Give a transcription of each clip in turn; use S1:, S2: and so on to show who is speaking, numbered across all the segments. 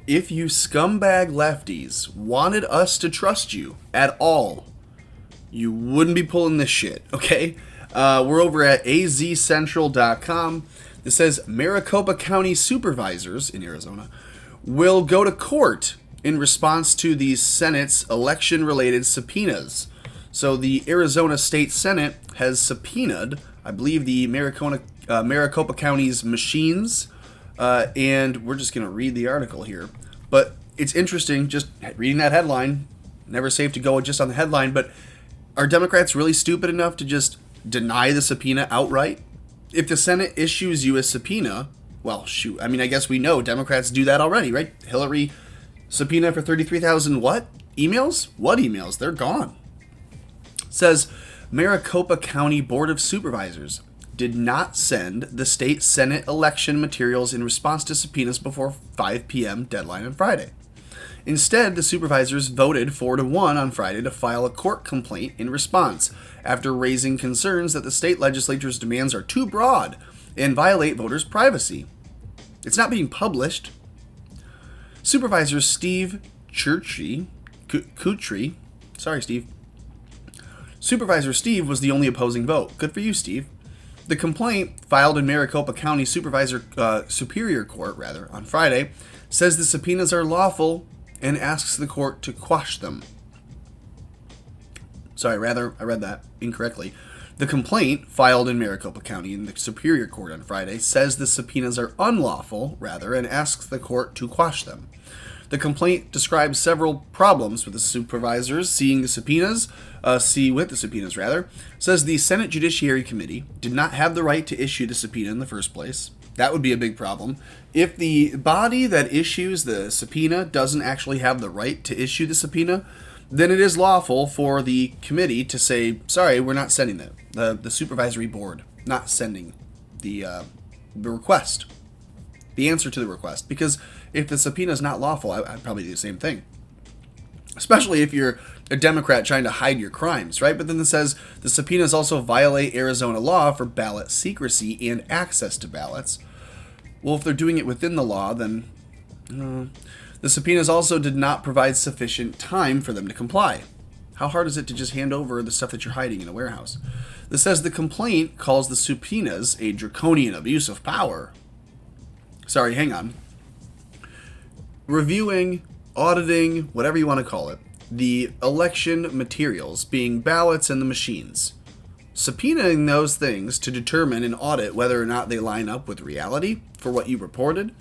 S1: if you scumbag lefties wanted us to trust you at all, you wouldn't be pulling this shit, okay? We're over at azcentral.com. It says Maricopa County supervisors in Arizona will go to court in response to the Senate's election-related subpoenas. So the Arizona State Senate has subpoenaed, I believe, the Maricopa County's machines, and we're just going to read the article here. But it's interesting, just reading that headline. Never safe to go just on the headline, but are Democrats really stupid enough to just deny the subpoena outright? If the Senate issues you a subpoena, well, shoot, I mean, I guess we know Democrats do that already, right? Hillary subpoena for 33,000 what? Emails? What emails? They're gone. It says Maricopa County Board of Supervisors did not send the state Senate election materials in response to subpoenas before 5 p.m. deadline on Friday. Instead, the supervisors voted 4-1 on Friday to file a court complaint in response, after raising concerns that the state legislature's demands are too broad and violate voters' privacy. It's not being published. Supervisor Steve Kutry, sorry, Steve. Supervisor Steve was the only opposing vote. Good for you, Steve. The complaint, filed in Maricopa County Superior Court on Friday, says the subpoenas are lawful and asks the court to quash them. I read that incorrectly. The complaint, filed in Maricopa County in the Superior Court on Friday, says the subpoenas are unlawful, and asks the court to quash them. The complaint describes several problems with the supervisors see with the subpoenas, says the Senate Judiciary Committee did not have the right to issue the subpoena in the first place. That would be a big problem. If the body that issues the subpoena doesn't actually have the right to issue the subpoena, then it is lawful for the committee to say, sorry, we're not sending that. The supervisory board not sending the request, the answer to the request. Because if the subpoena is not lawful, I'd probably do the same thing. Especially if you're a Democrat trying to hide your crimes, right? But then it says the subpoenas also violate Arizona law for ballot secrecy and access to ballots. Well, if they're doing it within the law, then the subpoenas also did not provide sufficient time for them to comply. How hard is it to just hand over the stuff that you're hiding in a warehouse? This says the complaint calls the subpoenas a draconian abuse of power. Sorry, hang on. Reviewing, auditing, whatever you want to call it, the election materials, being ballots and the machines. Subpoenaing those things to determine and audit whether or not they line up with reality for what you reported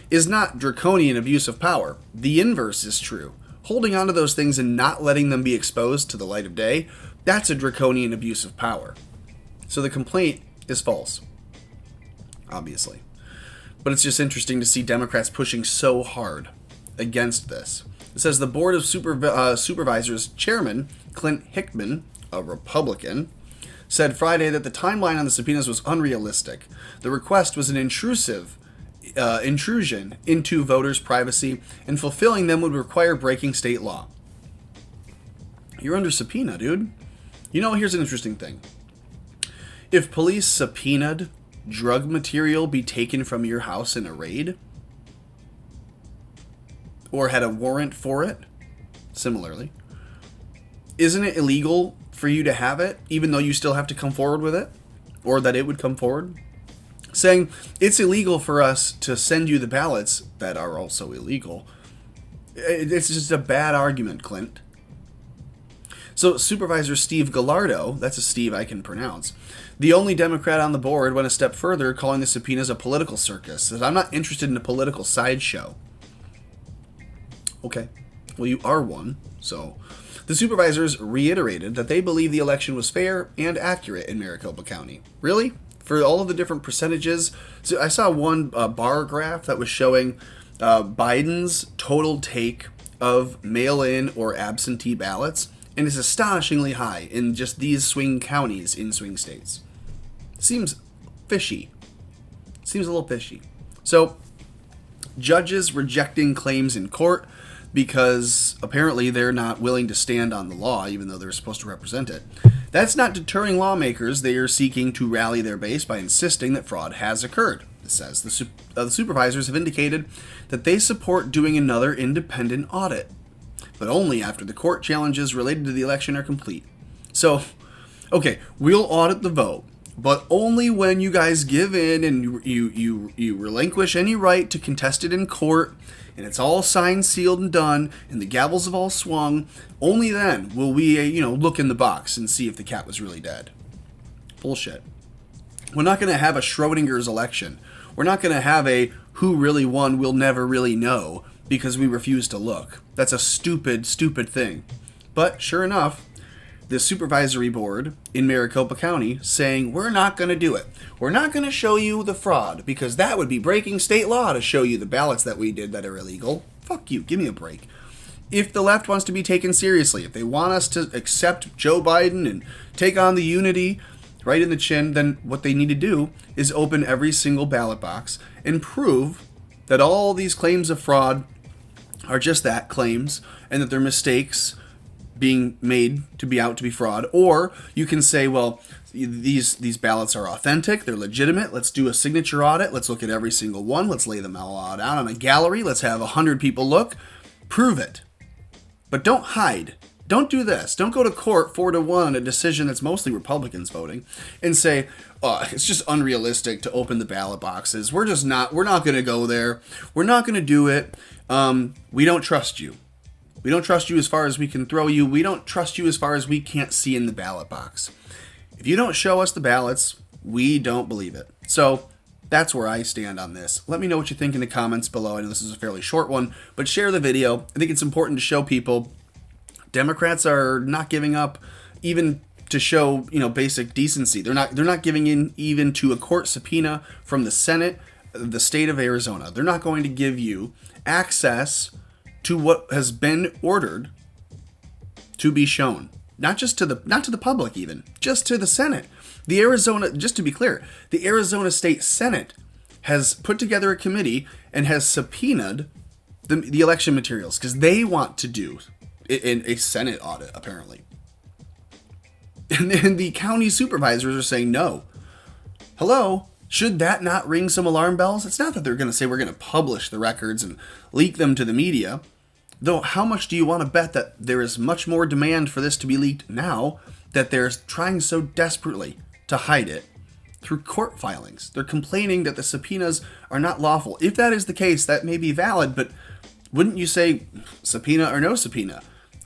S1: is not draconian abuse of power. The inverse is true. Holding onto those things and not letting them be exposed to the light of day, that's a draconian abuse of power. So the complaint is false, obviously. But it's just interesting to see Democrats pushing so hard against this. It says the Board of Supervisors Chairman Clint Hickman, a Republican, said Friday that the timeline on the subpoenas was unrealistic. The request was an intrusion into voters' privacy, and fulfilling them would require breaking state law. You're under subpoena, dude. You know, here's an interesting thing. If police subpoenaed drug material be taken from your house in a raid, or had a warrant for it, similarly, isn't it illegal for you to have it, even though you still have to come forward with it, or that it would come forward? Saying it's illegal for us to send you the ballots that are also illegal. It's just a bad argument, Clint. So Supervisor Steve Gallardo, that's a Steve I can pronounce, the only Democrat on the board, went a step further, calling the subpoenas a political circus. Says, I'm not interested in a political sideshow. Okay, well, you are one. So the supervisors reiterated that they believe the election was fair and accurate in Maricopa County. Really? For all of the different percentages? So I saw one bar graph that was showing Biden's total take of mail-in or absentee ballots, and it's astonishingly high in just these swing counties in swing states. Seems fishy. Seems a little fishy. So, judges rejecting claims in court because apparently they're not willing to stand on the law, even though they're supposed to represent it. That's not deterring lawmakers. They are seeking to rally their base by insisting that fraud has occurred. It says the supervisors have indicated that they support doing another independent audit, but only after the court challenges related to the election are complete. So, okay, we'll audit the vote, but only when you guys give in and you relinquish any right to contest it in court, and it's all signed, sealed, and done, and the gavels have all swung. Only then will we, look in the box and see if the cat was really dead. Bullshit. We're not going to have a Schrodinger's election. We're not going to have a who really won we'll never really know because we refuse to look. That's a stupid, stupid thing. But sure enough, the supervisory board in Maricopa County saying, we're not going to do it. We're not going to show you the fraud because that would be breaking state law to show you the ballots that we did that are illegal. Fuck you. Give me a break. If the left wants to be taken seriously, if they want us to accept Joe Biden and take on the unity right in the chin, then what they need to do is open every single ballot box and prove that all these claims of fraud are just that, claims, and that they're mistakes being made to be fraud. Or you can say, well, these ballots are authentic, they're legitimate, let's do a signature audit, let's look at every single one, let's lay them all out on a gallery, let's have 100 people look, prove it. But don't hide. Don't do this. Don't go to court 4-1 on a decision that's mostly Republicans voting and say, it's just unrealistic to open the ballot boxes. We're not going to go there. We're not going to do it. We don't trust you. We don't trust you as far as we can throw you. We don't trust you as far as we can't see in the ballot box. If you don't show us the ballots, we don't believe it. So that's where I stand on this. Let me know what you think in the comments below. I know this is a fairly short one, but share the video. I think it's important to show people Democrats are not giving up even to show, basic decency. They're not giving in even to a court subpoena from the Senate, the state of Arizona. They're not going to give you access to what has been ordered to be shown. Not to the public even, just to the Senate. Just to be clear, the Arizona State Senate has put together a committee and has subpoenaed the election materials because they want to do in a Senate audit, apparently. And then the county supervisors are saying no. Hello? Should that not ring some alarm bells? It's not that they're going to say we're going to publish the records and leak them to the media. Though, how much do you want to bet that there is much more demand for this to be leaked now that they're trying so desperately to hide it through court filings? They're complaining that the subpoenas are not lawful. If that is the case, that may be valid, but wouldn't you say subpoena or no subpoena?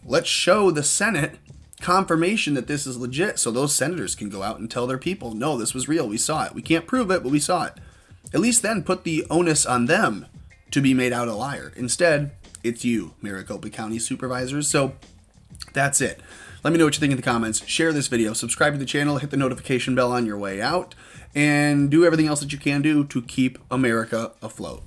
S1: Let's show the Senate confirmation that this is legit so those senators can go out and tell their people, no, this was real, we saw it. We can't prove it, but we saw it. At least then put the onus on them to be made out a liar. Instead, it's you, Maricopa County supervisors. So that's it. Let me know what you think in the comments. Share this video, subscribe to the channel, hit the notification bell on your way out, and do everything else that you can do to keep America afloat.